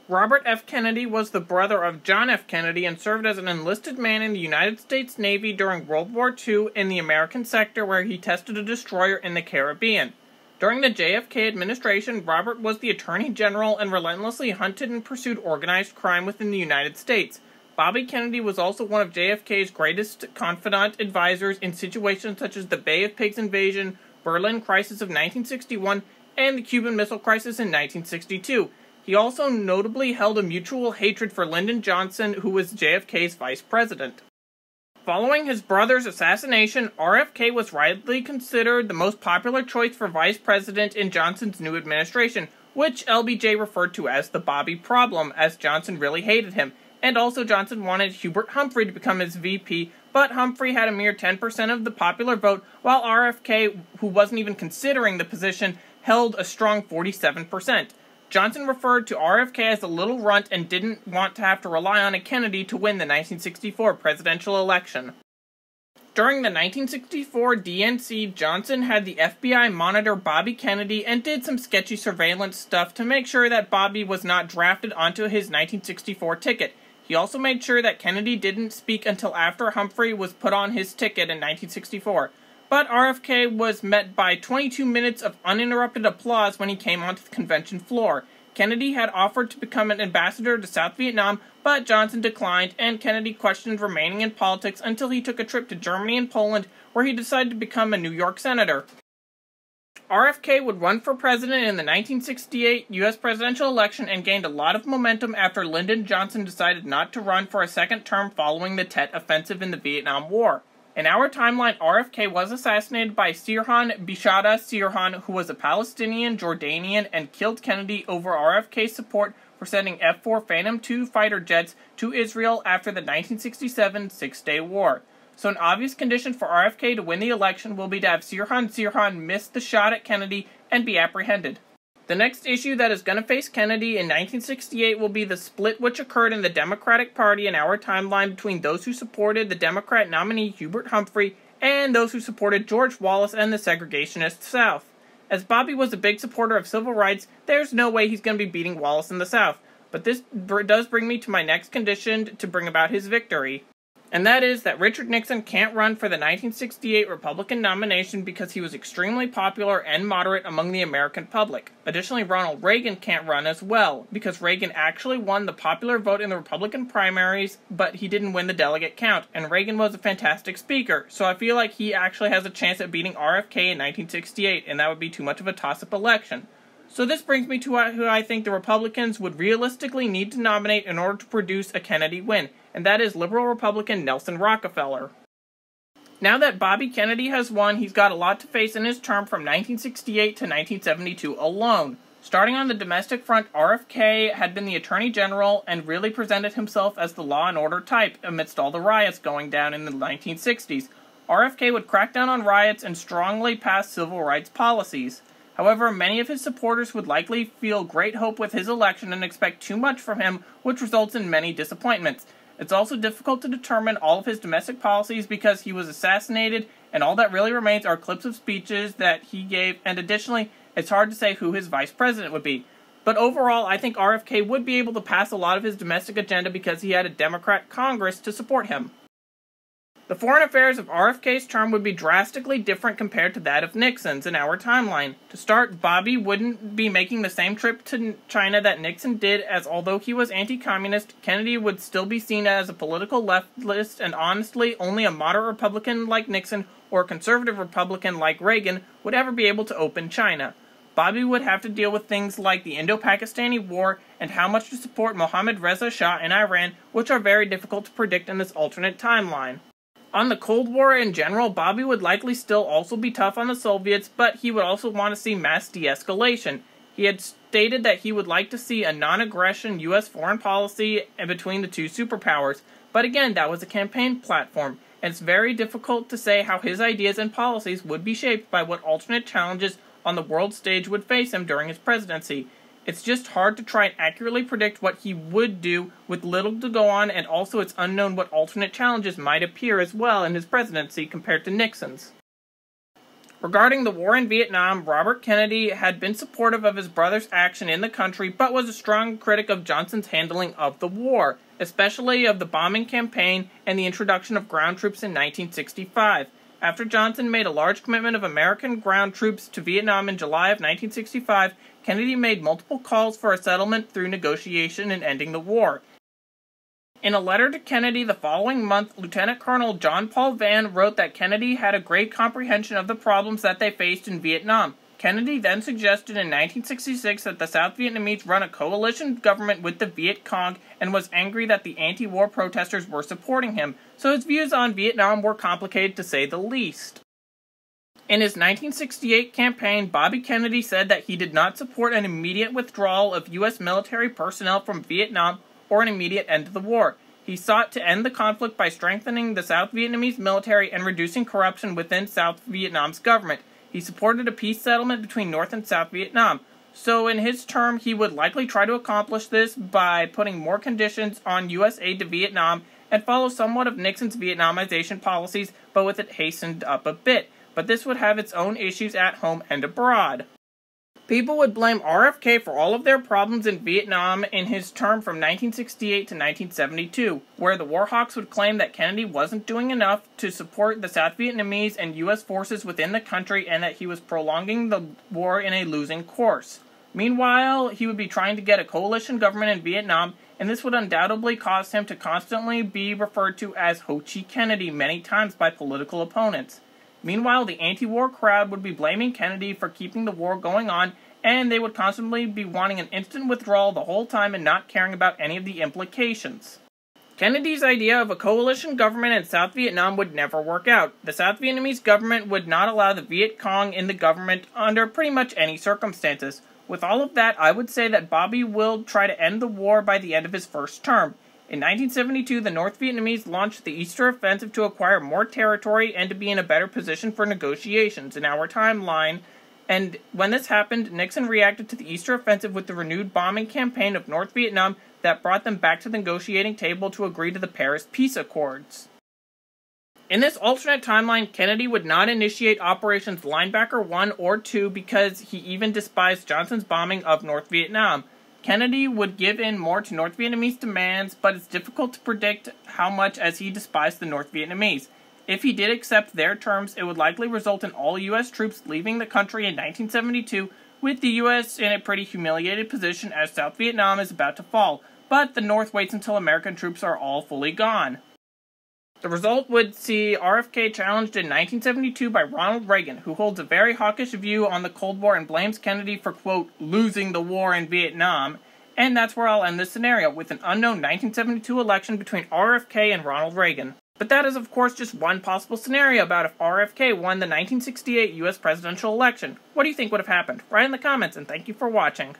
Robert F. Kennedy was the brother of John F. Kennedy and served as an enlisted man in the United States Navy during World War II in the American sector where he tested a destroyer in the Caribbean. During the JFK administration, Robert was the Attorney General and relentlessly hunted and pursued organized crime within the United States. Bobby Kennedy was also one of JFK's greatest confidant advisors in situations such as the Bay of Pigs invasion, Berlin crisis of 1961, and the Cuban Missile Crisis in 1962. He also notably held a mutual hatred for Lyndon Johnson, who was JFK's vice president. Following his brother's assassination, RFK was rightly considered the most popular choice for vice president in Johnson's new administration, which LBJ referred to as the Bobby problem, as Johnson really hated him, and also Johnson wanted Hubert Humphrey to become his VP, but Humphrey had a mere 10% of the popular vote, while RFK, who wasn't even considering the position, held a strong 47%. Johnson referred to RFK as a little runt and didn't want to have to rely on a Kennedy to win the 1964 presidential election. During the 1964 DNC, Johnson had the FBI monitor Bobby Kennedy and did some sketchy surveillance stuff to make sure that Bobby was not drafted onto his 1964 ticket. He also made sure that Kennedy didn't speak until after Humphrey was put on his ticket in 1964. But RFK was met by 22 minutes of uninterrupted applause when he came onto the convention floor. Kennedy had offered to become an ambassador to South Vietnam, but Johnson declined, and Kennedy questioned remaining in politics until he took a trip to Germany and Poland, where he decided to become a New York senator. RFK would run for president in the 1968 U.S. presidential election and gained a lot of momentum after Lyndon Johnson decided not to run for a second term following the Tet Offensive in the Vietnam War. In our timeline, RFK was assassinated by Sirhan Bishara Sirhan, who was a Palestinian Jordanian, and killed Kennedy over RFK's support for sending F-4 Phantom II fighter jets to Israel after the 1967 Six-Day War. So an obvious condition for RFK to win the election will be to have Sirhan miss the shot at Kennedy and be apprehended. The next issue that is going to face Kennedy in 1968 will be the split which occurred in the Democratic Party in our timeline between those who supported the Democrat nominee Hubert Humphrey and those who supported George Wallace and the segregationist South. As Bobby was a big supporter of civil rights, there's no way he's going to be beating Wallace in the South. But this does bring me to my next condition to bring about his victory. And that is that Richard Nixon can't run for the 1968 Republican nomination because he was extremely popular and moderate among the American public. Additionally, Ronald Reagan can't run as well, because Reagan actually won the popular vote in the Republican primaries, but he didn't win the delegate count, and Reagan was a fantastic speaker, so I feel like he actually has a chance at beating RFK in 1968, and that would be too much of a toss-up election. So this brings me to who I think the Republicans would realistically need to nominate in order to produce a Kennedy win, and that is liberal Republican Nelson Rockefeller. Now that Bobby Kennedy has won, he's got a lot to face in his term from 1968 to 1972 alone. Starting on the domestic front, RFK had been the Attorney General and really presented himself as the law and order type amidst all the riots going down in the 1960s. RFK would crack down on riots and strongly pass civil rights policies. However, many of his supporters would likely feel great hope with his election and expect too much from him, which results in many disappointments. It's also difficult to determine all of his domestic policies because he was assassinated, and all that really remains are clips of speeches that he gave, and additionally, it's hard to say who his vice president would be. But overall, I think RFK would be able to pass a lot of his domestic agenda because he had a Democrat Congress to support him. The foreign affairs of RFK's term would be drastically different compared to that of Nixon's in our timeline. To start, Bobby wouldn't be making the same trip to China that Nixon did, as although he was anti-communist, Kennedy would still be seen as a political leftist, and honestly, only a moderate Republican like Nixon or a conservative Republican like Reagan would ever be able to open China. Bobby would have to deal with things like the Indo-Pakistani War and how much to support Mohammad Reza Shah in Iran, which are very difficult to predict in this alternate timeline. On the Cold War in general, Bobby would likely still also be tough on the Soviets, but he would also want to see mass de-escalation. He had stated that he would like to see a non-aggression U.S. foreign policy between the two superpowers, but again, that was a campaign platform, and it's very difficult to say how his ideas and policies would be shaped by what alternate challenges on the world stage would face him during his presidency. It's just hard to try and accurately predict what he would do with little to go on, and also it's unknown what alternate challenges might appear as well in his presidency compared to Nixon's. Regarding the war in Vietnam, Robert Kennedy had been supportive of his brother's action in the country, but was a strong critic of Johnson's handling of the war, especially of the bombing campaign and the introduction of ground troops in 1965. After Johnson made a large commitment of American ground troops to Vietnam in July of 1965, Kennedy made multiple calls for a settlement through negotiation and ending the war. In a letter to Kennedy the following month, Lieutenant Colonel John Paul Vann wrote that Kennedy had a great comprehension of the problems that they faced in Vietnam. Kennedy then suggested in 1966 that the South Vietnamese run a coalition government with the Viet Cong and was angry that the anti-war protesters were supporting him, so his views on Vietnam were complicated to say the least. In his 1968 campaign, Bobby Kennedy said that he did not support an immediate withdrawal of U.S. military personnel from Vietnam or an immediate end to the war. He sought to end the conflict by strengthening the South Vietnamese military and reducing corruption within South Vietnam's government. He supported a peace settlement between North and South Vietnam. So in his term, he would likely try to accomplish this by putting more conditions on U.S. aid to Vietnam and follow somewhat of Nixon's Vietnamization policies, but with it hastened up a bit. But this would have its own issues at home and abroad. People would blame RFK for all of their problems in Vietnam in his term from 1968 to 1972, where the Warhawks would claim that Kennedy wasn't doing enough to support the South Vietnamese and U.S. forces within the country and that he was prolonging the war in a losing course. Meanwhile, he would be trying to get a coalition government in Vietnam, and this would undoubtedly cause him to constantly be referred to as Ho Chi Kennedy many times by political opponents. Meanwhile, the anti-war crowd would be blaming Kennedy for keeping the war going on, and they would constantly be wanting an instant withdrawal the whole time and not caring about any of the implications. Kennedy's idea of a coalition government in South Vietnam would never work out. The South Vietnamese government would not allow the Viet Cong in the government under pretty much any circumstances. With all of that, I would say that Bobby will try to end the war by the end of his first term. In 1972, the North Vietnamese launched the Easter Offensive to acquire more territory and to be in a better position for negotiations in our timeline. And when this happened, Nixon reacted to the Easter Offensive with the renewed bombing campaign of North Vietnam that brought them back to the negotiating table to agree to the Paris Peace Accords. In this alternate timeline, Kennedy would not initiate Operations Linebacker 1 or 2 because he even despised Johnson's bombing of North Vietnam. Kennedy would give in more to North Vietnamese demands, but it's difficult to predict how much as he despised the North Vietnamese. If he did accept their terms, it would likely result in all U.S. troops leaving the country in 1972, with the U.S. in a pretty humiliated position as South Vietnam is about to fall, but the North waits until American troops are all fully gone. The result would see RFK challenged in 1972 by Ronald Reagan, who holds a very hawkish view on the Cold War and blames Kennedy for, quote, losing the war in Vietnam. And that's where I'll end this scenario, with an unknown 1972 election between RFK and Ronald Reagan. But that is, of course, just one possible scenario about if RFK won the 1968 U.S. presidential election. What do you think would have happened? Write in the comments, and thank you for watching.